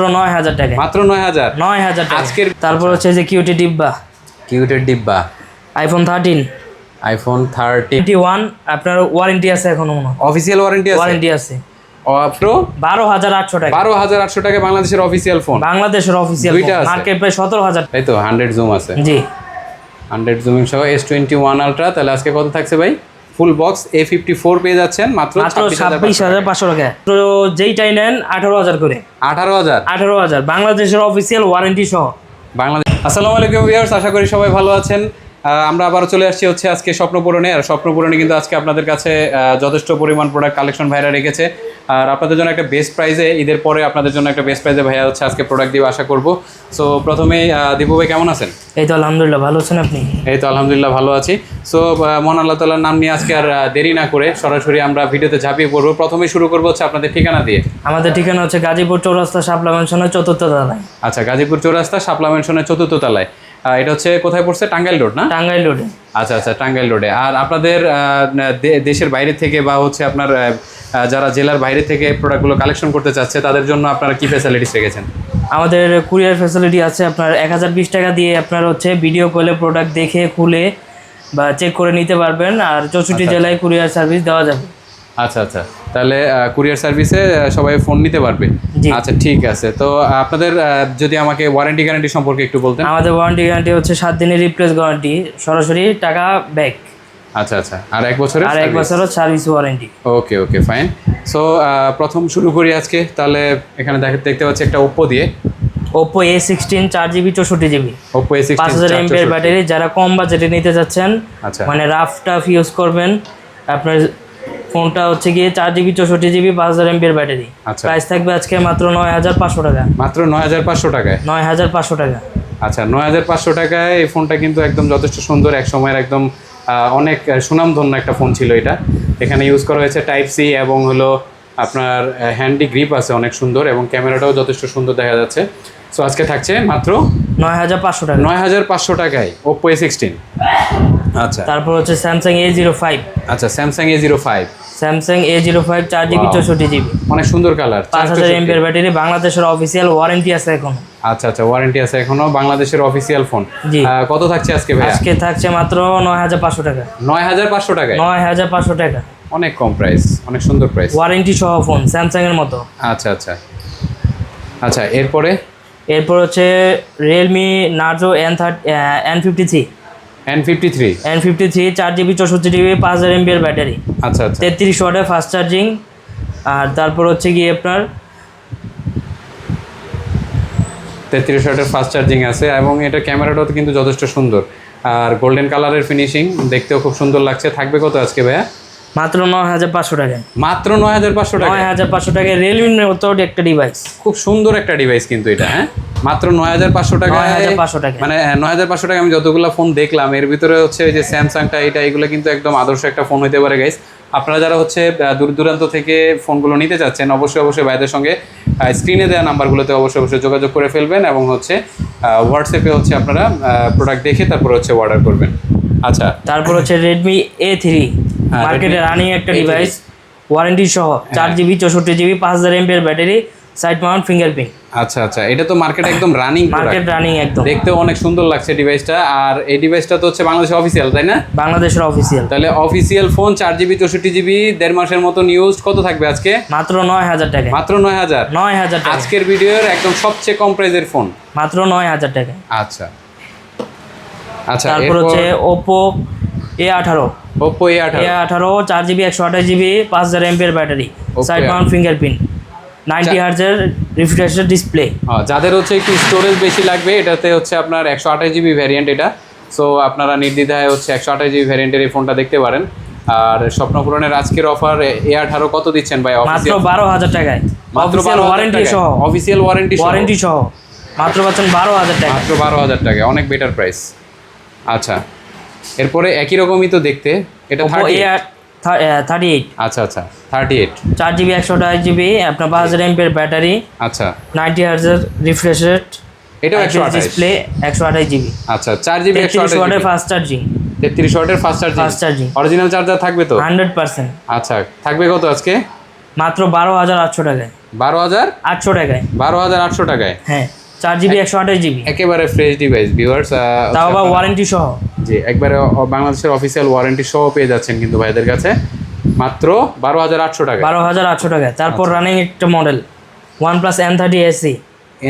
মাত্র 9000 টাকা। মাত্র 9000 টাকা আজকের। তারপর হচ্ছে যে কিউটি ডিব্বা, কিউটের ডিব্বা, আইফোন 13 21 আপনার ওয়ারেন্টি আছে এখনো মনে হয়। অফিসিয়াল ওয়ারেন্টি আছে মাত্র 12800 টাকা। 12800 টাকা বাংলাদেশের অফিসিয়াল ফোন। বাংলাদেশের অফিসিয়াল দুইটা আছে। Market price 17000। তাই তো 100 জুম আছে। জি 100 জুমিং সহ S21 আলট্রা। তাহলে আজকে কত থাকছে ভাই? ফুল বক্স A54 পেয়ে যাচ্ছেন মাত্র 26500 টাকা। তো যেইটাই নেন 18000 করে। 18000 বাংলাদেশের অফিসিয়াল ওয়ারেন্টি সহ। বাংলাদেশ। আসসালামু আলাইকুম ভিউয়ার্স, আশা করি সবাই ভালো আছেন। আমরা আবারও চলে আসছি হচ্ছে আজকে স্বপ্নপূরণে। আর স্বপ্নপূরণে কিন্তু আজকে আপনাদের কাছে যথেষ্ট পরিমাণ প্রোডাক্ট কালেকশন ভাইরা রেখেছে। আর আপনাদের জন্য একটা বেস্ট প্রাইজে, ঈদের পরে আপনাদের জন্য একটা বেস্ট প্রাইজে ভাইয়া হচ্ছে আজকে প্রোডাক্ট দিব আশা করব। সো প্রথমেই দীপু ভাই কেমন আছেন? এই তো আলহামদুলিল্লাহ, ভালো আছেন আপনি? এই তো আলহামদুলিল্লাহ ভালো আছি। সো মহান আল্লাহ তাআলার নাম নিয়ে আজকে আর দেরি না করে সরাসরি আমরা ভিডিওতে ঝাঁপিয়ে পড়বো। প্রথমেই শুরু করবো হচ্ছে আপনাদের ঠিকানা দিয়ে। আমাদের ঠিকানা হচ্ছে গাজীপুর চৌরাস্তা শাপলা ম্যানশনের 4th তলায়। আচ্ছা, গাজীপুর চৌরাস্তা শাপলা ম্যানশনের 4th তলায়। এটা হচ্ছে কোথায় পড়ছে? টাঙ্গাইল রোড না? টাঙ্গাইল রোডে। আচ্ছা আচ্ছা, টাঙ্গাইল রোডে। আর আপনাদের দেশের বাইরে থেকে বা হচ্ছে আপনার যারা জেলার বাইরে থেকে প্রোডাক্টগুলো কালেকশন করতে চাচ্ছে তাদের জন্য আপনারা কি ফ্যাসিলিটিস রেখেছেন? আমাদের কুরিয়ার ফ্যাসিলিটি আছে। আপনার 1020 টাকা দিয়ে আপনার হচ্ছে ভিডিও কলে প্রোডাক্ট দেখে খুলে বা চেক করে নিতে পারবেন। আর 64 জেলায় কুরিয়ার সার্ভিস দেওয়া যাবে। আচ্ছা আচ্ছা, তাহলে কুরিয়ার সার্ভিসে সবাই ফোন নিতে পারবে। আচ্ছা ঠিক আছে। তো আপনাদের যদি আমাকে ওয়ারেন্টি গ্যারান্টি সম্পর্কে একটু বলতেন। আমাদের ওয়ারেন্টি গ্যারান্টি হচ্ছে 7 দিনের রিপ্লেস গ্যারান্টি, সরাসরি টাকা ব্যাক। আচ্ছা আচ্ছা, আর 1 বছরের? আর 1 বছরের সার্ভিস ওয়ারেন্টি। ওকে ওকে ফাইন। সো প্রথম শুরু করি আজকে। তাহলে এখানে দেখতে পাচ্ছি একটা ওপ্পো দিয়ে, Oppo A16 4GB 64GB। Oppo A16 5000 mAh battery. যারা কম বাজেটে নিতে চাচ্ছেন, আচ্ছা মানে রাফ টাফ ইউজ করবেন, আপনার ফোনটা হচ্ছে গিয়ে 4GB 64GB 5000 mAh ব্যাটারি। আচ্ছা, প্রাইস থাকবে আজকে মাত্র 9500 টাকা। মাত্র 9500 টাকায়? 9500 টাকা। আচ্ছা, 9500 টাকায় এই ফোনটা কিন্তু একদম যথেষ্ট সুন্দর। এক সময়ের একদম অনেক সুনামধন্য একটা ফোন ছিল এটা। এখানে ইউজ করা হয়েছে টাইপ সি এবং হলো আপনার হ্যান্ডি গ্রিপ আছে অনেক সুন্দর, এবং ক্যামেরাটাও যথেষ্ট সুন্দর দেখা যাচ্ছে। সো আজকে থাকছে মাত্র 9500 টাকা। 9500 টাকায় ওপ্পো A16। আচ্ছা, তারপর হচ্ছে স্যামসাং A05। আচ্ছা, Samsung A05। Samsung A05 4GB 64GB, অনেক সুন্দর কালার, 5000 mAh ব্যাটারি। বাংলাদেশের অফিসিয়াল ওয়ারেন্টি আছে এখন। আচ্ছা আচ্ছা, ওয়ারেন্টি আছে এখনো, বাংলাদেশের অফিসিয়াল ফোন। জি। কত থাকছে আজকে ভাই? আজকে থাকছে মাত্র 9500 টাকা। 9500 টাকায়? 9500 টাকা, অনেক কম প্রাইস, অনেক সুন্দর প্রাইস। ওয়ারেন্টি সহ ফোন, স্যামসাং এর মতো। আচ্ছা আচ্ছা আচ্ছা, এরপর হচ্ছে Realme Narzo N53। N53 4GB 64GB 5000 mAh battery. আচ্ছা আচ্ছা, 33 ওয়াটের ফাস্ট চার্জিং। আর তারপর হচ্ছে গিয়ে আপনার 33 ওয়াটের ফাস্ট চার্জিং আছে, এবং এটা ক্যামেরাটাও কিন্তু যথেষ্ট সুন্দর। আর গোল্ডেন কালারের ফিনিশিং, দেখতেও খুব সুন্দর লাগছে। থাকবে কত আজকে ভাইয়া? মাত্র 9500 টাকায়। মাত্র 9500 টাকা? 9500 টাকায় রিয়েলমির মতো একটা ডিভাইস। খুব সুন্দর একটা ডিভাইস কিন্তু এটা। হ্যাঁ, মাত্র 9500 টাকা। 9500 টাকা, মানে 9500 টাকা আমি যতগুলো ফোন দেখলাম এর ভিতরে হচ্ছে ওই যে স্যামসাংটা, এগুলো কিন্তু একদম আদর্শ একটা ফোন হতে পারে গাইস। আপনারা যারা হচ্ছে দূর দূরান্ত থেকে ফোনগুলো নিতে চাচ্ছেন, অবশ্যই ভাইদের সঙ্গে স্ক্রিনে দেওয়া নাম্বারগুলোতে অবশ্যই যোগাযোগ করে ফেলবেন, এবং হচ্ছে হোয়াটসঅ্যাপে হচ্ছে আপনারা প্রোডাক্ট দেখে তারপর হচ্ছে অর্ডার করবেন। আচ্ছা, তারপর হচ্ছে রেডমি A3, মার্কেটে রানিং একটা ডিভাইস, ওয়ারেন্টি সহ 4GB 64GB 5000 mAh battery, side mount fingerprint. আচ্ছা আচ্ছা, এটা তো মার্কেট একদম রানিং, মার্কেট রানিং একদম। দেখতেও অনেক সুন্দর লাগছে ডিভাইসটা। আর এই ডিভাইসটা তো হচ্ছে বাংলাদেশের অফিসিয়াল, তাই না? বাংলাদেশের অফিসিয়াল। তাহলে অফিসিয়াল ফোন 4GB 64GB 1.5 মাসের মতো ইউজ। কত থাকবে আজকে? মাত্র 9000 টাকা। মাত্র 9000? 9000 টাকা আজকের ভিডিওর একদম সবচেয়ে কম প্রাইজের ফোন, মাত্র 9000 টাকা। আচ্ছা আচ্ছা। তারপর হচ্ছে Oppo A18। Oppo A18 4GB 128GB 5000 mAh battery, side mount fingerprint, 90 হার্টজের রিফ্রেশ ডিসপ্লে। যাদের হচ্ছে একটু স্টোরেজ বেশি লাগবে, এটাতে হচ্ছে আপনার 128GB ভ্যারিয়েন্ট এটা। সো আপনারা নির্দ্বিধায় হচ্ছে 128GB ভ্যারিয়েন্টের এই ফোনটা দেখতে পারেন। আর স্বপ্নপূরণের আজকের অফার A18 কত দিচ্ছেন ভাই? মাত্র 12000 টাকায়, অফিসিয়াল ওয়ারেন্টি সহ। অফিসিয়াল ওয়ারেন্টি সহ মাত্র পাচ্ছেন 12000 টাকা। মাত্র 12000 টাকা, অনেক বেটার প্রাইস। আচ্ছা, এরপরে একই রকমই তো দেখতে, এটা 38। আচ্ছা আচ্ছা, 38 4GB 128GB আপনার 5000 mAh ব্যাটারি। আচ্ছা, 90 হার্টজের রিফ্রেশ রেট, এটা 128 ডিসপ্লে, 128GB। আচ্ছা, 4GB 33 ওয়াটের ফাস্ট চার্জিং। 33 ওয়াটের ফাস্ট চার্জিং। অরিজিনাল চার্জার থাকবে তো? 100%। আচ্ছা, থাকবে কত আজকে? মাত্র 12800 টাকায়। 800 টাকায়। 12,800 টাকায়। হ্যাঁ 4GB 128GB একেবারে ফ্রেশ ডিভাইস ভিউয়ার্স। তাও আবার ওয়ারেন্টি সহ। জি, একবারে বাংলাদেশের অফিসিয়াল ওয়ারেন্টি সহ পেয়ে যাচ্ছেন কিন্তু ভাইদের কাছে মাত্র 12,800 টাকা। 12,800 টাকায়। তারপর রানিং একটা model OnePlus N30 SE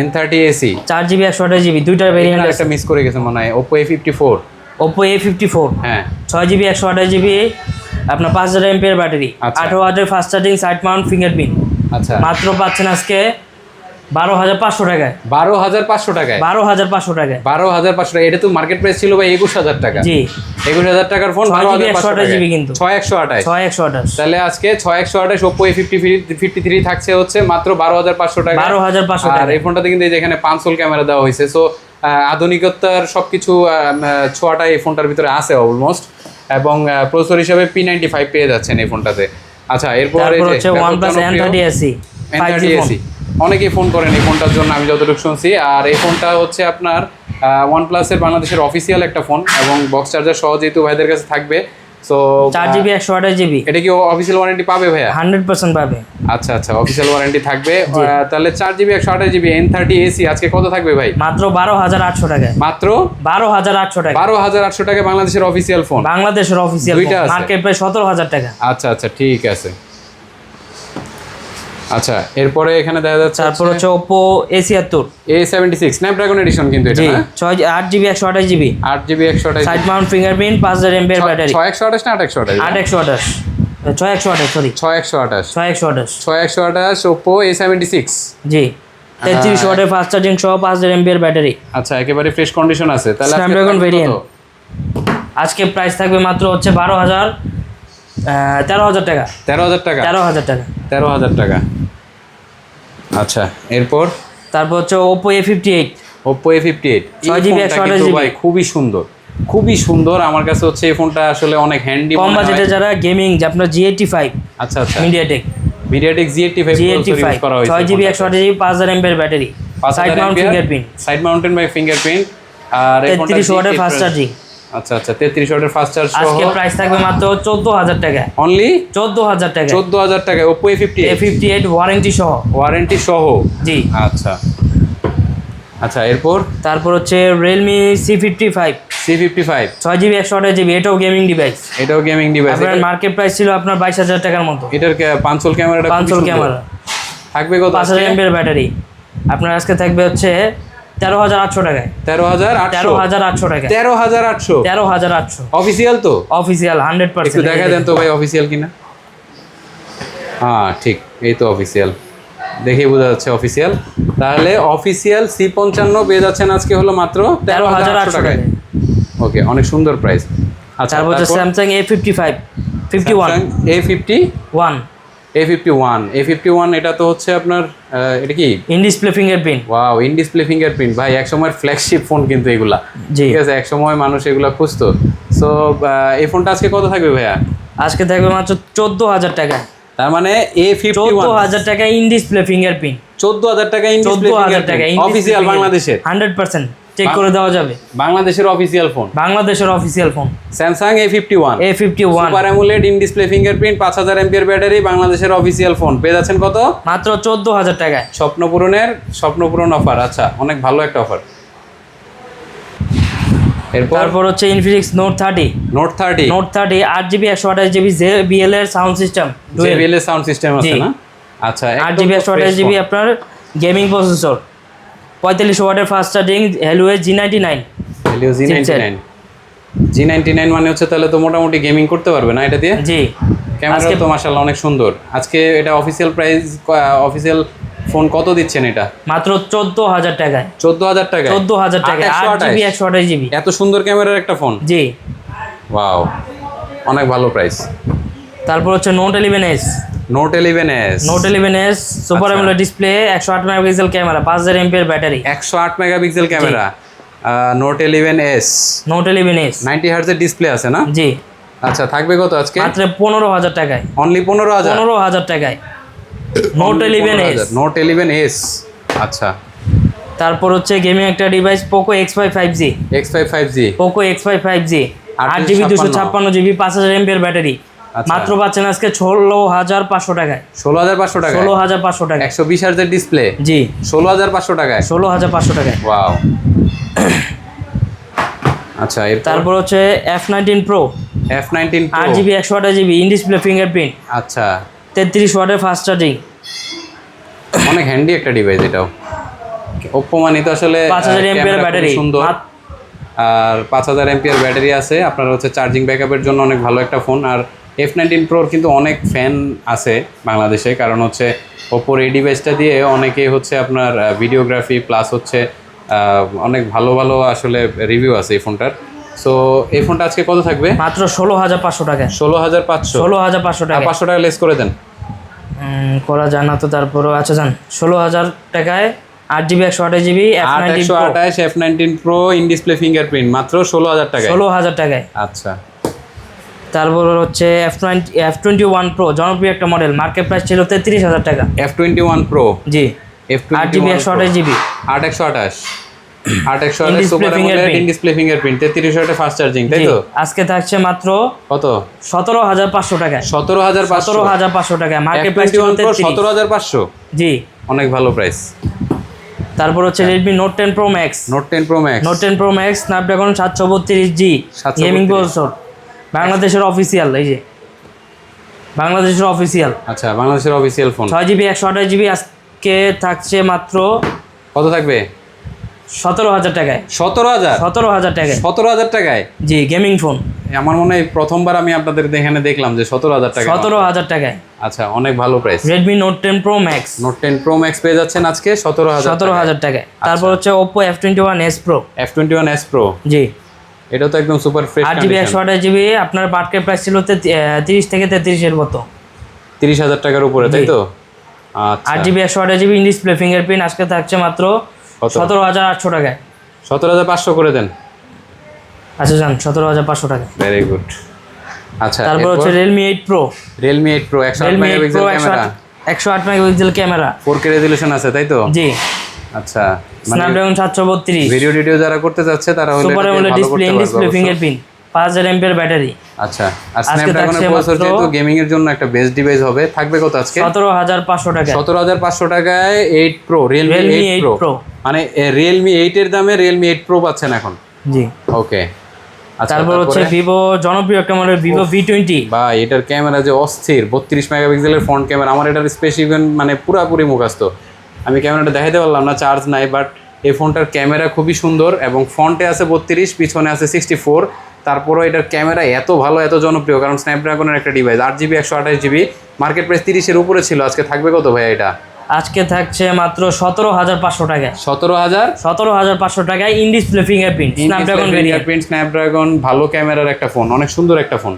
N30 AC 4GB 128GB দুইটার ভেরিয়েন্ট আছে। একটা মিস করে গেছেন মনে হয়, Oppo A54। Oppo A54 হ্যাঁ 6GB 128GB আপনার 5000 mAh ব্যাটারি, আচ্ছা। 18 ওয়াটের fast charging, side mount fingerprint. আচ্ছা, মাত্র পাচ্ছেন আজকে 12,500 টাকায়। 12,500 টাকায়। 12,500 টাকায়। 12,500 টাকা। এটা তো মার্কেট প্রাইস ছিল ভাই 21,000 টাকা। জি 21,000 টাকার ফোন 12,500 টাকা কিন্তু 6128। 6128 তাহলে আজকে 6128 Oppo A53 থাকছে হচ্ছে মাত্র 12,500 টাকা। 12,500 আর টাকা। এই ফোনটাতে কিন্তু এই যে এখানে পাঁচল ক্যামেরা দেওয়া হয়েছে। সো আধুনিকতার সবকিছু ছোঁয়াটা এই ফোনটার ভিতরে আছে অলমোস্ট। এবং প্রসেসর হিসাবে P95 পেয়ে যাচ্ছেন এই ফোনটাতে। আচ্ছা, এরপর এই তারপর যে হচ্ছে OnePlus N30 SE N30 SE অনেকেই ফোন করেন এই ফোনটার জন্য, আমি যতটুকু শুনছি। আর এই ফোনটা হচ্ছে আপনার OnePlus-এর বাংলাদেশের অফিসিয়াল একটা ফোন এবং বক্স চার্জার সহ যেহেতু ভাইদের কাছে থাকবে। সো 4GB 128GB এটা কি অফিসিয়াল ওয়ারেন্টি পাবে ভাইয়া? 100% পাবে। আচ্ছা আচ্ছা, অফিসিয়াল ওয়ারেন্টি থাকবে। তাহলে 4GB 128GB N30 এসি আজকে কত থাকবে ভাই? মাত্র 12,800 টাকায়। মাত্র 12,800 টাকা। 12,800 টাকা বাংলাদেশের অফিসিয়াল ফোন। বাংলাদেশের অফিসিয়াল দুইটা আছে। মার্কেট প্রাইস 17,000 টাকা। আচ্ছা আচ্ছা, ঠিক আছে। আচ্ছা, এরপরে এখানে দেখা যাচ্ছে তারপর হচ্ছে Oppo A76 A76 Snapdragon addition কিন্তু এটা জি না? 8GB 128GB 8GB 128 side mount fingerprint 5000 mAh battery. 6128 না 8128? 8128 6128 সরি 6128 6128 6128 Oppo A76 জি 33 ওয়াটের ফাস্ট চার্জিং সহ 5000 mAh ব্যাটারি। আচ্ছা, একেবারে ফ্রেশ কন্ডিশন আছে। তাহলে আজকে স্ন্যাপড্রাগন থাকবে ভেরিয়েন্ট। কত? আজকে প্রাইস থাকবে মাত্র হচ্ছে 13,000 টাকা। 13,000 টাকা। 13,000 টাকা। 13,000 টাকা। আচ্ছা, এরপর তারপর হচ্ছে Oppo A58 Oppo A58 6GB 128GB ভাই খুবই সুন্দর, খুবই সুন্দর। আমার কাছে হচ্ছে এই ফোনটা আসলে অনেক হ্যান্ডি কম বাজেটে যারা গেমিং আপনার G85 আচ্ছা আচ্ছা, MediaTek Z85 প্রসেসর ইউজ করা হয়েছে। 6GB 128GB 5000 mAh battery, side mount fingerprint, side mounted by fingerprint. আর এই ফোনটা 33 ওয়াটের ফাস্ট চার্জিং। আচ্ছা আচ্ছা, 33 ওয়াটের ফাস্ট চার্জ সহ আজকে প্রাইস থাকবে মাত্র 14,000 টাকা। অনলি 14,000 টাকা। 14,000 টাকা Oppo A58 ওয়ারেন্টি সহ। ওয়ারেন্টি সহ জি আচ্ছা আচ্ছা, এরপর তারপর হচ্ছে Realme C55 C55 6GB 128GB এটাও গেমিং ডিভাইস। এটাও গেমিং ডিভাইস। আপনার মার্কেট প্রাইস ছিল আপনার 22,000 টাকার মতো। এটার পাঁচল ক্যামেরাটা খুব পাঁচল সুন্দর। ক্যামেরা থাকবে কত? 5000 mAh ব্যাটারি। আপনার আজকে থাকবে হচ্ছে 13,800 টাকায়। 13,800 টাকা। 13,800 13,800 অফিসিয়াল তো? অফিসিয়াল 100%। একটু দেখা দেন তো ভাই অফিসিয়াল কিনা। হ্যাঁ ঠিক, এই তো অফিসিয়াল, দেখেই বোঝা যাচ্ছে অফিসিয়াল। তাহলে অফিসিয়াল C55 পেয়ে যাচ্ছেন আজকে হলো মাত্র 13,800 টাকায়। ওকে, অনেক সুন্দর প্রাইস। আচ্ছা, তারপর হচ্ছে Samsung A51 A51 এটা তো হচ্ছে আপনার এটা কি in display fingerprint. Wow, in display fingerprint ভাই একসময় ফ্ল্যাগশিপ ফোন কিন্তু এগুলা। জি ঠিক আছে, একসময় মানুষ এগুলা খুঁজতো। সো এই ফোনটা আজকে কত থাকবে ভাইয়া? আজকে থাকবে মাত্র 14,000 টাকা। তার মানে A51 14,000 টাকা ইন ডিসপ্লে ফিঙ্গারপ্রিন্ট। 14,000 টাকা ইন ডিসপ্লে 14,000 টাকা ফিঙ্গারপ্রিন্ট অফিসিয়াল বাংলাদেশের 100% চেক করে দেওয়া যাবে। বাংলাদেশের অফিসিয়াল ফোন, বাংলাদেশের official phone Samsung A51 super AMOLED in display fingerprint 5000 mAh battery, বাংলাদেশের অফিসিয়াল ফোন পেয়ে যাচ্ছেন কত? মাত্র 14,000 টাকায়। স্বপ্ন পূরণ অফার। আচ্ছা, অনেক ভালো একটা অফার। তারপর হচ্ছে Infinix Note 30 8GB 128GB JBL এর সাউন্ড সিস্টেম, JBL এর সাউন্ড সিস্টেম আছে না? আচ্ছা, 8GB 128GB আপনার গেমিং প্রসেসর, 45 ওয়াটের fast charging, Helio G99 G99 মানে হচ্ছে তাহলে তো মোটামুটি গেমিং করতে পারবে না এটা দিয়ে? জি। ক্যামেরা তো মাশাআল্লাহ অনেক সুন্দর। আজকে এটা অফিসিয়াল প্রাইস, অফিসিয়াল ফোন কত দিচ্ছেন এটা? মাত্র 14,000 টাকায়। 14,000 টাকা? 14,000 টাকা 8GB 128GB এত সুন্দর ক্যামেরার একটা ফোন? জি। ওয়াও, অনেক ভালো প্রাইস। তারপর হচ্ছে Note 11s super AMOLED display, 108 megapixel camera, 5000 mAh battery, 108 megapixel camera, Note 11s 90 হার্টজের ডিসপ্লে আছে না? জি। আচ্ছা, থাকবে কত আজকে? মাত্র 15,000 টাকায়। অনলি 15,000 টাকায় Note 11s। আচ্ছা, তারপর হচ্ছে গেমিং একটা device Poco X5 5G X5 5G 8GB 256GB 5000 mAh battery, আচ্ছা। মাত্র পাচ্ছেন আজকে 16,500 টাকায়। 16,500 টাকা, 16,500 টাকায়। 120 হার্জের ডিসপ্লে, জি 16,500 টাকায়। 16,500 টাকায়। ওয়াও। আচ্ছা, তারপর হচ্ছে F19 Pro F19 Pro, 8GB 128GB in display fingerprint, আচ্ছা 33 ওয়াটের ফাস্ট চার্জিং। অনেক হ্যান্ডি একটা ডিভাইস এটাও। Oppo মানে তো আসলে 5000 mAh ক্যামেরা খুবই ব্যাটারি। সুন্দর, আর 5000 mAh ব্যাটারি আছে আপনার হচ্ছে চার্জিং ব্যাকআপের জন্য অনেক ভালো একটা ফোন। আর F19 Pro কিন্তু অনেক ফ্যান আছে বাংলাদেশে, কারণ হচ্ছে ওপ্পোর এই ডিভাইসটা দিয়ে অনেকেই হচ্ছে আপনার ভিডিওগ্রাফি প্লাস হচ্ছে অনেক ভালো ভালো আসলে রিভিউ আছে এই ফোনটার। সো এই ফোনটা আজকে কত থাকবে? মাত্র 16,500 টাকায়। 16,500, 16,500 টাকা। 500 টাকা লেস করে দেন। করা যায় না তো, তারপরও আচ্ছা যান 16,000 টাকায় 8GB 128GB F19 Pro, 828 F19 Pro in display fingerprint মাত্র 16,000 টাকায়। 16,000 টাকায়। আচ্ছা, তারপর হচ্ছে F21 Pro জনপ্রিয় একটা মডেল, মার্কেট প্রাইস ছিল 33,000 টাকা। F21 Pro, G F21 8GB 128GB 828 In-display super AMOLED fingerprint। In display fingerprint 33 ওয়াটের ফাস্ট চার্জিং, তাই তো? আজকে থাকছে মাত্র কত? 17,500 টাকায়। 17,500, 17,500 টাকায়, মার্কেট প্রাইস ছিল F21 Pro 33। 17,500, জি অনেক ভালো প্রাইস। তারপর হচ্ছে Redmi Note 10 Pro Max, Note 10 Pro Max, Note 10 Pro Max Snapdragon 732G 732 gaming processor, বাংলাদেশের অফিসিয়াল, এই যে বাংলাদেশের অফিসিয়াল আচ্ছা বাংলাদেশের অফিসিয়াল ফোন। 6GB 128GB আজকে থাকছে মাত্র কত থাকবে? 17,000 টাকায়। 17,000, 17,000 টাকায় 17,000 টাকায়। জি গেমিং ফোন। আমার মনে হয় প্রথমবার আমি আপনাদের এখানে দেখলাম যে 17,000 টাকা। 17,000 টাকায় আচ্ছা, অনেক ভালো price. Redmi Note 10 Pro Max Note 10 Pro Max পেয়ে যাচ্ছেন আজকে 17,000 17,000 টাকায়। তারপর হচ্ছে Oppo F21s Pro, F21s Pro, জি এটা তো একদম সুপার ফ্রেশ 8GB 128GB আপনার মার্কেট প্রাইস ছিল 30 থেকে 33 এর মতো। 30,000 টাকার উপরে, তাই তো? আচ্ছা 8GB 128GB in display fingerprint আজকে থাকছে মাত্র কত? 17,800 টাকায়। 17,500 করে দেন। আচ্ছা যান 17,500 টাকা। Very good. আচ্ছা, তারপর হচ্ছে Realme 8 Pro, Realme 8 Pro 108 Realme 8 megapixel Pro camera, 108 megapixel camera, 4K resolution আছে, তাই তো? জি আচ্ছা, Snapdragon 732, ভিডিও যারা করতে যাচ্ছে তারা হলে সুপার এটাকে অ্যামোলেড ভালো ডিসপ্লে, করতে ইন পারবে ডিসপ্লে অবশ্য। Fingerprint, 5000 mAh battery. আচ্ছা, আর আজকে স্ন্যাপড্রাগনের থাকছে প্রসেসর মাত্র যেহেতু গেমিং এর জন্য একটা বেস্ট ডিভাইস হবে, থাকবে কত আজকে? 17,500 টাকা 17,500 টাকায় 8 Pro, Realme 8 Pro, মানে Realme 8 এর দামে Realme 8 Pro পাচ্ছেন এখন। জি ওকে। আচ্ছা, তারপর হচ্ছে Vivo জনপ্রিয় একটা মডেল Vivo V20। ভাই এটার ক্যামেরা যে অস্থির, 32 মেগাপিক্সেলের ফ্রন্ট ক্যামেরা। আমার এটার স্পেসিফিকেশন মানে পুরাপুরি মুখস্থ, আমি ক্যামেরাটা দেখাইতে পারলাম না, চার্জ নাই, বাট এই ফোনটার ক্যামেরা খুবই সুন্দর এবং ফ্রন্টে আছে 32, পিছনে আছে 64। তারপরেও এটার ক্যামেরা এত ভালো, এত জনপ্রিয়, কারণ স্ন্যাপড্রাগনের একটা device. 8GB 128GB, market price 30-এর উপরে ছিল, আজকে থাকবে কত ভাই এটা? আজকে থাকছে মাত্র 17,500 টাকায়। 17,500 টাকায় in display fingerprint Snapdragon variant. Fingerprint Snapdragon, ভালো ক্যামেরার একটা ফোন, অনেক সুন্দর একটা ফোন।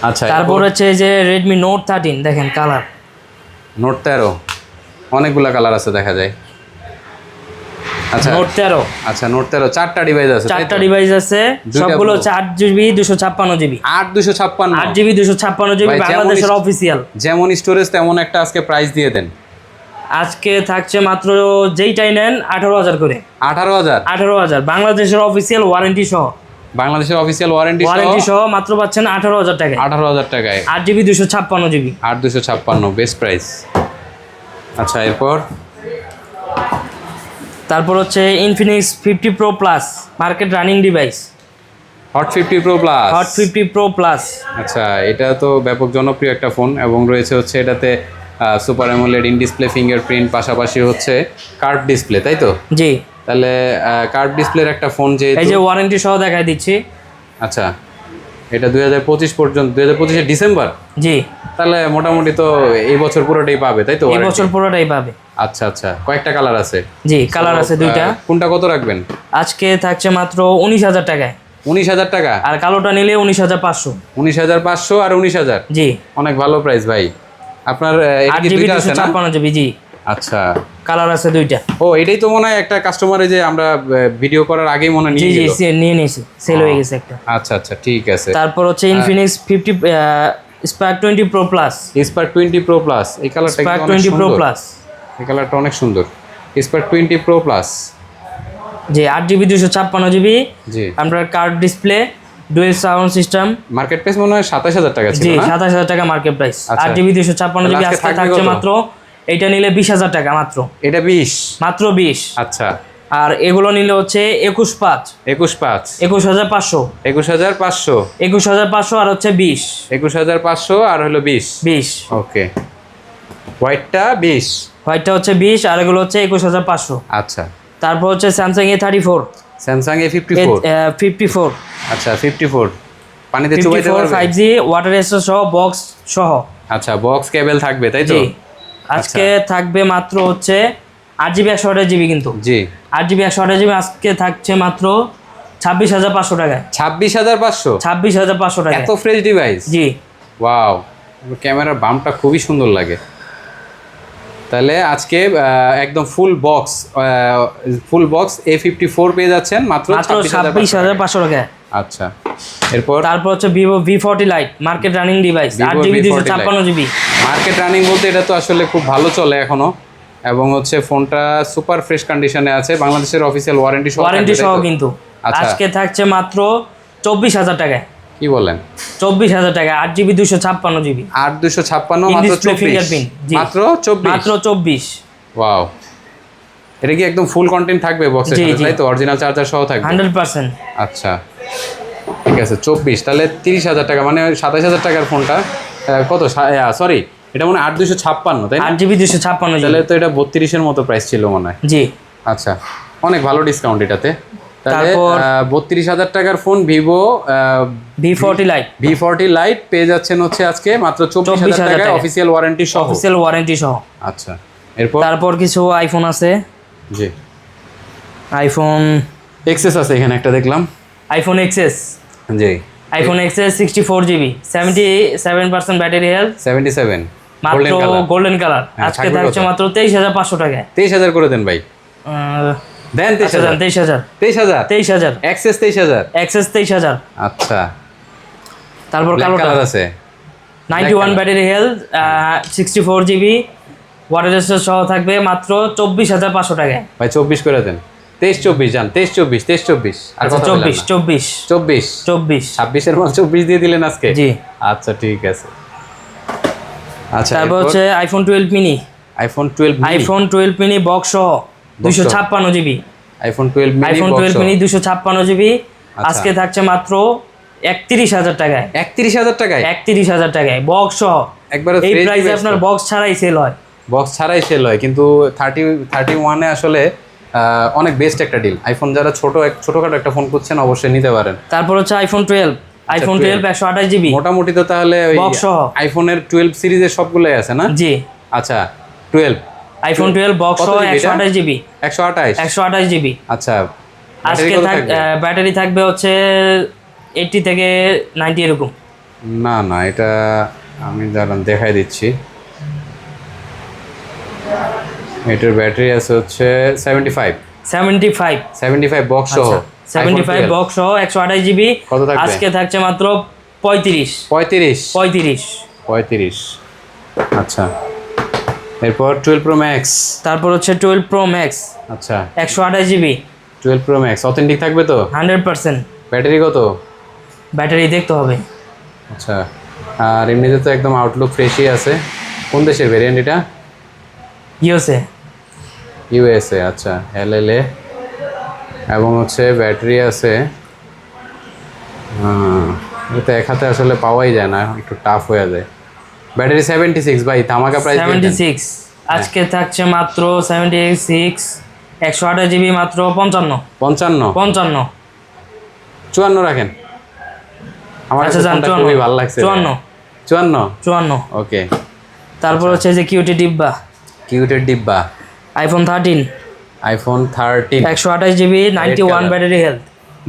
আচ্ছা, তারপর হচ্ছে যে Redmi Note 13 দেখেন কালার, Note 13 অনেকগুলা কালার আছে দেখা যায়। আচ্ছা Note 13 আচ্ছা, Note 13 চারটা ডিভাইস আছে, তাই তো? চারটা ডিভাইস আছে, সবগুলো হচ্ছে 8GB 256GB, 8,256, 8GB 256GB ভাই, বাংলাদেশের অফিসিয়াল। যেমন স্টোরেজ তেমন একটা আজকে প্রাইস দিয়ে দেন। আজকে থাকছে মাত্র যেইটাই নেন 18,000 করে। 18,000 18,000 বাংলাদেশের অফিসিয়াল ওয়ারেন্টি সহ, বাংলাদেশের অফিসিয়াল ওয়ারেন্টি সহ মাত্র পাচ্ছেন 18,000 টাকায়। 18,000 টাকায় 8GB 256GB, 8,256 বেস্ট প্রাইস। আচ্ছা, এরপর তারপর হচ্ছে Infinix 50 Pro Plus market running device, Hot 50 Pro Plus, Hot 50 Pro Plus। আচ্ছা, এটা তো ব্যাপক জনপ্রিয় একটা ফোন এবং রয়েছে হচ্ছে এটাতে super AMOLED in display fingerprint, পাশাপাশি হচ্ছে কার্ভ ডিসপ্লে, তাই তো? জি তাহলে কার্ভ ডিসপ্লের একটা ফোন এই যেহেতু, যে ওয়ারেন্টি সহ দেখাই দিচ্ছি। আচ্ছা, এটা 2025 পর্যন্ত, 2025 ডিসেম্বর, জি তাহলে মোটামুটি তো এই বছর পুরোটাই পাবে, তাই তো? এই বছর পুরোটাই পাবে। আচ্ছা আচ্ছা, কয়েকটা কালার আছে। জি কালার আছে দুইটা। কোনটা কত রাখবেন? আজকে থাকছে মাত্র 19,000 টাকায়। 19,000 টাকা, আর কালোটা নিলে 19,500। 19,500 আর 19,000, জি অনেক ভালো প্রাইস ভাই। আপনার এটা কি 8GB দুইটা আছে না? 256GB, জি আচ্ছা, কালার আছে দুইটা। ও এটাই তো মনে হয় একটা কাস্টমারে যে আমরা ভিডিও করার আগেই মনে জি নিয়ে জি গেল। নিয়ে নিয়েছি, সেল হয়ে গেছে একটা। আচ্ছা আচ্ছা, ঠিক আছে। তারপর হচ্ছে Infinix 50 Spark 20 Pro Plus, Spark 20 Pro Plus, এই কালারটা Spark কিন্তু অনেক 20 Pro সুন্দর। Plus, এই কালারটা অনেক সুন্দর। Spark 20 Pro Plus, জি 8GB 256GB জি আমরা card display, dual sound system. Market price মনে হয় 27000 টাকা ছিল জি, না? 27000 টাকা মার্কেট প্রাইস। আচ্ছা। 8GB 256GB আজকে আজকে থাকবে থাকছে কত? মাত্র, এটা নিলে 20000 টাকা মাত্র। এটা 20 মাত্র 20। আচ্ছা। আর এগুলো নিলে হচ্ছে 21.5 21.5 21500 21500 21500 আর হচ্ছে 20 21500 আর হলো 20 20। ওকে, হোয়াইটটা 20। হোয়াইটটা হচ্ছে 20 আর এগুলো হচ্ছে 21500। আচ্ছা। তারপর হচ্ছে স্যামসাং A34 স্যামসাং A54 54 আচ্ছা 54 পানিতে চুবাইতে 54 পারবে? 5G ওয়াটার রেজিস্টার সহ বক্স সহ। আচ্ছা, বক্স কেবল থাকবে তাই তো? জি, আজকে থাকবে মাত্র হচ্ছে 8GB 128GB কিন্তু। জি, 8GB 128GB আজকে থাকছে মাত্র 26500 টাকায়। 26500 26500 টাকায়। এত ফ্রেশ ডিভাইস। জি, ওয়াও, ক্যামেরার বামটা খুবই সুন্দর লাগে। তাহলে আজকে একদম ফুল বক্স A54 পেয়ে যাচ্ছেন মাত্র মাত্র 26500 26500 টাকায়। আচ্ছা, এরপর তারপর হচ্ছে Vivo V40 light market running device, Vivo 8GB V40 Lite। 256GB। Market running বলতে এটা তো আসলে খুব ভালো চলে এখনো, এবং হচ্ছে ফোনটা সুপার ফ্রেশ কন্ডিশনে আছে, বাংলাদেশের অফিসিয়াল ওয়ারেন্টি সহ ওয়ারেন্টি থাকবে, সহ তাই তো? কিন্তু। আচ্ছা। আজকে থাকছে মাত্র 24000 টাকায়। কি বলেন? 24000 টাকা, 8GB 256GB। 8256 In মাত্র display 24 fingerprint, জি। মাত্র 24 মাত্র 24। ওয়াও, এটা কি একদম ফুল কন্টেন্ট থাকবে বক্সের জি, সাথে জি। তাই তো? অরিজিনাল চার্জার সহ থাকবে? 100%। আচ্ছা, ঠিক আছে 24, তাহলে 30000 টাকা, মানে 27000 টাকার ফোনটা কত, সরি এটা মনে হয় 8256 তাই না? 8GB 256GB। তাহলে তো এটা 32-এর মতো প্রাইস ছিল মনে হয়। জি। আচ্ছা, অনেক ভালো ডিসকাউন্ট এটাতে। তাহলে তারপর 32000 টাকার phone Vivo V40 light V40 light পেয়ে যাচ্ছেন হচ্ছে আজকে মাত্র 24000 24,000 টাকায়, টাকায়। অফিসিয়াল ওয়ারেন্টি সহ। অফিসিয়াল ওয়ারেন্টি সহ। আচ্ছা, এরপর তারপর কিছু আইফোন আছে। জি, আইফোন এক্সেস আছে এখানে একটা দেখলাম। আইফোন XS, জি, iPhone XS 64GB 77% battery health, 77 মাত্র গোল্ডেন কালার। Golden colour. হ্যাঁ, আজকে থাকবে থাকছে কত? মাত্র 23500 টাকায়। 23000 করে দেন ভাই, দেন আচ্ছা, 23000 23000 23000 এক্সেস 23000 XS 23000। আচ্ছা। তারপর ব্ল্যাক কালোটা কালার আছে 91 battery health, 64GB water register সহ থাকবে মাত্র 24500 টাকায়। ভাই, 24 করে দেন। 23-24 যান, 23-24 আর আচ্ছা, কথা বললেন না। 24 24 26 এর মধ্যে 24 দিয়ে দিলেন আজকে। জি। আচ্ছা, ঠিক আছে। আচ্ছা, তারপর হচ্ছে iPhone 12 mini, iPhone 12 mini, iPhone 12 mini box সহ 256GB। IPhone 12 mini iPhone 12 mini 256GB আচ্ছা। আজকে থাকছে মাত্র 31000 টাকায়। 31000 টাকায় 31000 টাকায় বক্স সহ। একবারে এই ফ্রেশ প্রাইসে আপনার বক্স ছাড়াই সেল হয়। বক্স ছাড়াই সেল হয়, কিন্তু 31 এ আসলে অনেক বেস্ট একটা ডিল। আইফোন যারা ছোটখাটো একটা ফোন খুঁজছেন অবশ্যই নিতে পারেন। তারপর হচ্ছে আইফোন 12, আইফোন 12 128GB মোটামুটি তো তাহলে ওই বক্স সহ। আইফোনের 12 সিরিজের সবগুলোই আছে না? জি। আচ্ছা, 12 আইফোন 12 বক্স কত সহ GB এটা? 128GB 128 আচ্ছা। আজকে ব্যাটারি থাকবে হচ্ছে 80 থেকে 90 এরকম। না না, এটা আমি দাঁড়ান দেখাই দিচ্ছি। এটার ব্যাটারি আছে হচ্ছে 75 বক্স সহ। 75 বক্স সহ 128GB কত থাকবে? আজকে থাকছে মাত্র 35। আচ্ছা, এরপর 12 প্রো ম্যাক্স। তারপর হচ্ছে 12 প্রো ম্যাক্স আচ্ছা, 128GB 12 প্রো ম্যাক্স অথেন্টিক থাকবে তো? 100%। ব্যাটারি কত? ব্যাটারি দেখতে হবে। আচ্ছা, আর এমনিতে তো একদম আউটলুক ফ্রেশই আছে। কোন দেশের ভেরিয়েন্ট এটা? ইউএসএ। আচ্ছা, এলএলএ, এবং হচ্ছে ব্যাটারি আছে, এটা এক হাতে আসলে পাওয়াই যায় না, একটু টাফ হয়ে যায়। ব্যাটারি 76 ভাই, ধামাকা প্রাইস 76 আজকে থাকছে মাত্র 76 128GB মাত্র 55 54 রাখেন। আমার আচ্ছা, কাছে ফোনটা খুবই ভালো লাগছে। 54 ওকে। তারপর হচ্ছে যে কিউটি কিউটের ডিব্বা আইফোন 13 128GB 91 ব্যাটারি হেলথ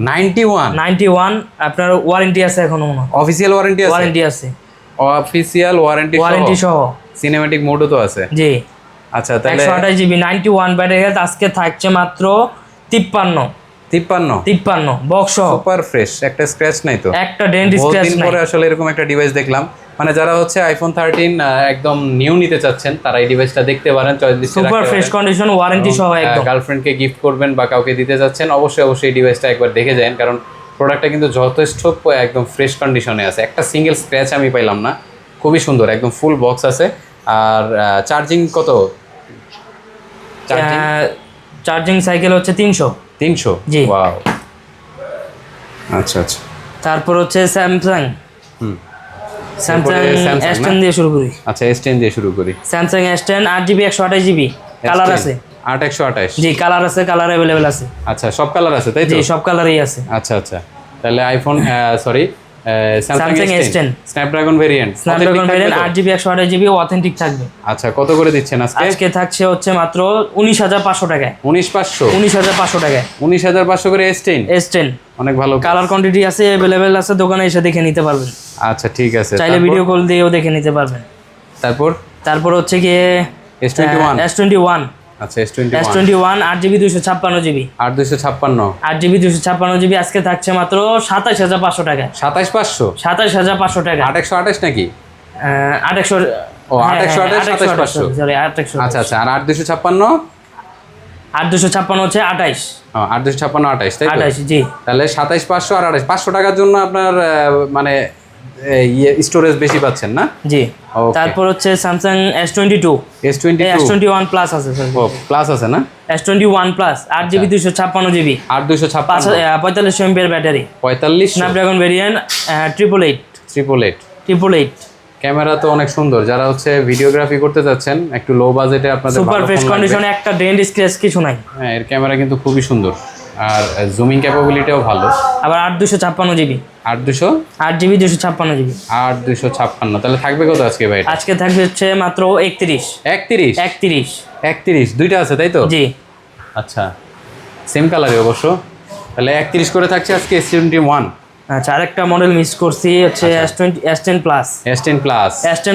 91 আপনার ওয়ারেন্টি আছে এখনো মনে হয়। অফিসিয়াল ওয়ারেন্টি আছে অফিসিয়াল ওয়ারেন্টি সহ সিনেম্যাটিক মোডও তো আছে। জি। আচ্ছা, তাহলে 128GB 91 ব্যাটারি হেলথ আজকে থাকছে মাত্র 53 বক্স সহ। সুপার ফ্রেশ, একটা স্ক্র্যাচ নাই তো? একটা ডেন্ট স্ক্র্যাচ বহুদিন নাই। পরে আসলে এরকম একটা ডিভাইস দেখলাম। মানে যারা হচ্ছে আইফোন 13 একদম নিউ নিতে চাচ্ছেন তারা এই ডিভাইসটা দেখতে পারেন, চয়েস লিস্টে রাখতে সুপার পারেন। ফ্রেশ কন্ডিশন ওয়ারেন্টি সহ একদম। গার্লফ্রেন্ডকে গিফট করবেন বা কাউকে দিতে যাচ্ছেন, অবশ্যই এই ডিভাইসটা একবার দেখে যান, কারণ প্রোডাক্টটা কিন্তু যথেষ্ট একদম ফ্রেশ কন্ডিশনে আছে, একটা সিঙ্গেল স্ক্র্যাচ আমি পাইলাম না, খুবই সুন্দর, একদম ফুল বক্স আছে। আর চার্জিং কত? চার্জিং সাইকেল হচ্ছে 300। 300? জি। ওয়াও, আচ্ছা আচ্ছা। তারপর হচ্ছে স্যামসাং হুম, স্যামসাং Samsung S10 না? দিয়ে শুরু করি। আচ্ছা S10 দিয়ে শুরু করি। Samsung S10 8GB 128GB colour আছে। 8128? জি কালার আছে, কালার অ্যাভেলেবেল আছে। আচ্ছা, সব কালার আছে তাই তো? জি সব কালারই আছে। আচ্ছা আচ্ছা, তাহলে iPhone sorry Samsung Samsung S10 S10 Snapdragon variant, Snapdragon variant 8GB 128GB authentic থাকবে। আচ্ছা, কত করে দিচ্ছেন আজকে? আজকে থাকছে হচ্ছে মাত্র 19,500 টাকায়। 19500? 19,500 টাকায় 19500 করে S10? S10 অনেক ভালো। কালার কোয়ান্টিটি আছে, অ্যাভেলেবেল আছে, দোকানে এসে দেখে নিতে পারবেন। আচ্ছা ঠিক আছে, চাইলে ভিডিও কল দিয়েও দেখে নিতে পারবেন। তারপর হচ্ছে গিয়ে S21? S21 আচ্ছা S21 S21 8GB 256GB 8256? 8GB 256GB আজকে থাকছে মাত্র 27,500 টাকায়। 27500? 27,500 টাকা। 828 নাকি? 800। ও 828 27500, সরি 800। আচ্ছা আচ্ছা। আর 8256? 8256 হচ্ছে 28। 8256 28 তাই তো? 28 জি। তাহলে 27500 আর 28 500 টাকার জন্য আপনার মানে স্টোরেজ বেশি পাচ্ছেন না? জি। Okay. তারপর হচ্ছে স্যামসাং S22 S21 প্লাস আছে স্যার। ও প্লাস আছে না? S21 plus 8GB 256GB 8256 4500 mAh battery 4500? Snapdragon variant 888 888 camera তো অনেক সুন্দর, যারা হচ্ছে ভিডিওগ্রাফি করতে যাচ্ছেন একটু লো বাজেটে আপনাদের সুপার ভালো ফ্রেশ ফোন লাগবে। কন্ডিশনে একটা ডেন্ট স্ক্র্যাচ কিছু নাই। হ্যাঁ, এর ক্যামেরা কিন্তু খুবই সুন্দর, আর জুমিং ক্যাপাবিলিটিও ভালো। আবার 8256GB 8200? 8GB 256GB 8256, তাহলে থাকবে কত আজকে ভাই? আজকে থাকবে হচ্ছে মাত্র 31 দুইটা আছে তাই তো? জি। আচ্ছা, সেম কালারে অবশ্য, তাহলে 31 করে থাকছে আজকে S21। আচ্ছা, আরেকটা মডেল মিস করছি হচ্ছে S10 plus S10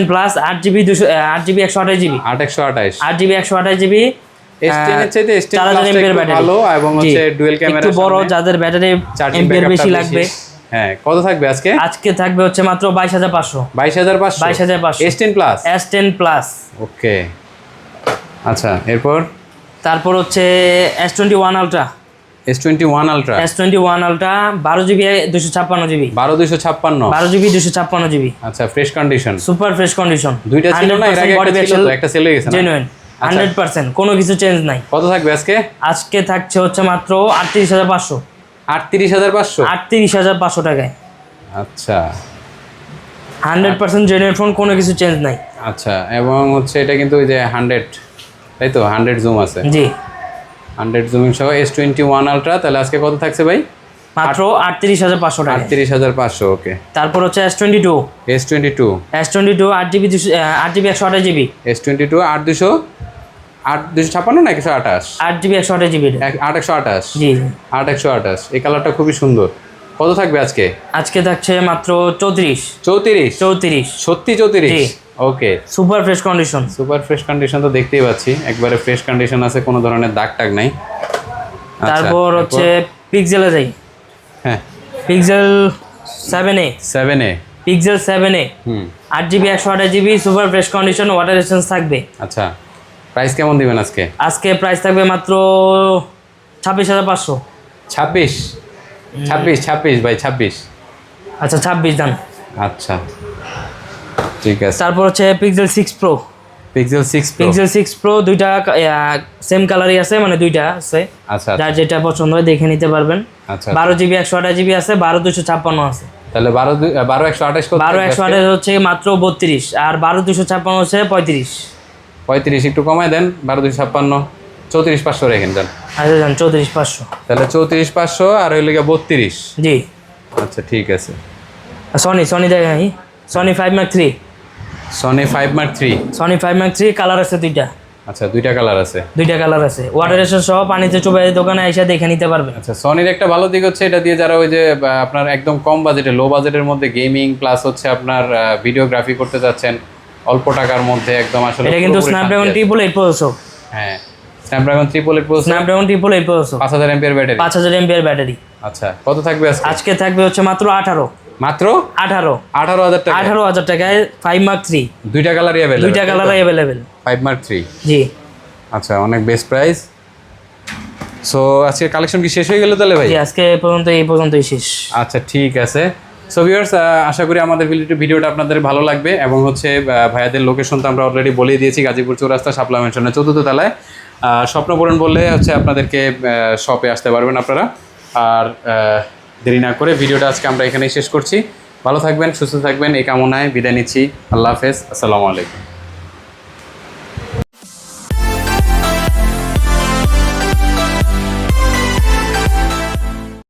plus 8GB 128GB 828 8GB 128GB S10 এর চাইতে S10 4000 প্লাস mAh একটু ব্যাটারি। ভালো, এবং হচ্ছে ডুয়াল ক্যামেরা, একটু বড়, যাদের ব্যাটারি এমপিআর বেশি লাগবে। হ্যাঁ, কত থাকবে আজকে? আজকে থাকবে হচ্ছে মাত্র 22,500 22,500 S10 প্লাস S10 প্লাস। ওকে, আচ্ছা। তারপর হচ্ছে S21 ultra S21 ultra 12GB 256GB 12256 12GB 256GB আচ্ছা, fresh condition, super fresh condition. দুইটা ছিল না? এর আগে একটা ছিল তো, একটা সেল হয়ে গেছে না? জেনুইন 100%, কোনো কিছু চেঞ্জ নাই। কত থাকবে আজকে? আজকে থাকছে হচ্ছে মাত্র 38,500 38,500 38,500 টাকায়। আচ্ছা 100% জেনুইন ফোন, কোনো কিছু চেঞ্জ নাই। আচ্ছা, এবং হচ্ছে এটা কিন্তু ওই যে 100 তাই তো, 100 জুম আছে? জি, 100 জুমিং সহ S21 আলট্রা, তাহলে আজকে কত থাকছে ভাই? মাত্র 38,500 টাকা। 38,500 ওকে। তারপর হচ্ছে S22 8GB 128GB S22 8256 না 128? 8GB 128GB 8128? জি। 8128, এই কালারটা খুবই সুন্দর। কত থাকবে আজকে? আজকে থাকছে মাত্র 34 34? সত্যি 34? জি। Okay, super fresh condition. Super fresh condition তো দেখতেই পাচ্ছি, একবারে ফ্রেশ কন্ডিশন আছে, কোনো ধরনের দাগ টাগ নাই। আচ্ছা, তারপর হচ্ছে পিক্সেলে যাই। হ্যাঁ, pixel 7a 8GB 128GB super fresh condition, water resistance থাকবে। আচ্ছা, প্রাইস কেমন দিবেন আজকে? আজকে প্রাইস থাকবে মাত্র 26,500। 26 ভাই, 26। আচ্ছা 26 দাম। আচ্ছা ঠিক আছে। তারপর হচ্ছে পিক্সেল 6 প্রো পিক্সেল 6 প্রো দুইটা সেম কালারই আছে, মানে দুইটা আছে। আচ্ছা, যার যেটা পছন্দ হয় দেখে নিতে পারবেন। আচ্ছা, 12GB 128GB আছে, 12256 আছে। তাহলে 12128 কত? 12128 হচ্ছে মাত্র 32, আর 12256 হচ্ছে 35। একটু কমায় দেন, 12256 34500 রেখেন দেন। আচ্ছা যান 34500, তাহলে 34500 আর হইল গিয়ে 32। জি। আচ্ছা ঠিক আছে। সনি দেখেন, Sony 5 Mark 3 Sony 5 Mark 3 colour আছে দুইটা। আচ্ছা, দুইটা কালার আছে। ওয়াটার রেজিস্ট্যান্স সহ পানিতে চুবাই দোকানে এসে দেখে নিতে পারবেন। আচ্ছা, সনির একটা ভালো দিক হচ্ছে এটা দিয়ে যারা ওই যে আপনার একদম কম বাজেটে, লো বাজেটের মধ্যে গেমিং প্লাস হচ্ছে আপনার ভিডিওগ্রাফি করতে যাচ্ছেন অল্প টাকার মধ্যে, একদম আসলে এটা কিন্তু স্ন্যাপড্রাগন 888 প্রসেসর। হ্যাঁ, Snapdragon 888 processor, 5000 mAh battery. 5000 mAh battery. আচ্ছা, কত থাকবে আজকে? আজকে থাকবে হচ্ছে মাত্র 18000 টাকা। 18,000 টাকায় 5 Mark 3 দুইটা কালারই अवेलेबल। 5 Mark 3 জি। জি। আচ্ছা, অনেক বেস্ট প্রাইস। সো আজকে কালেকশন কি শেষ হয়ে গেল তাহলে ভাই? জি, আজকে এই পর্যন্তই শেষ। আচ্ছা ঠিক আছে। সো ভিউয়ার্স, আশা করি আমাদের ভিডিওটা আপনাদের ভালো লাগবে এবং হচ্ছে ভাইয়াদের লোকেশন তো আমরা অলরেডি বলেই দিয়েছি, গাজীপুর চৌরাস্তা শাপলা ম্যানশনের 4th তলায়। স্বপ্নপূরণ বললে হচ্ছে আপনাদেরকে শপে আসতে পারবেন আপনারা। আর দেরি না করে ভিডিওটা আজকে আমরা এখানেই শেষ করছি। ভালো থাকবেন, সুস্থ থাকবেন এই কামনায় বিদায় নিচ্ছি। আল্লাহ হাফেজ, আসসালামু আলাইকুম।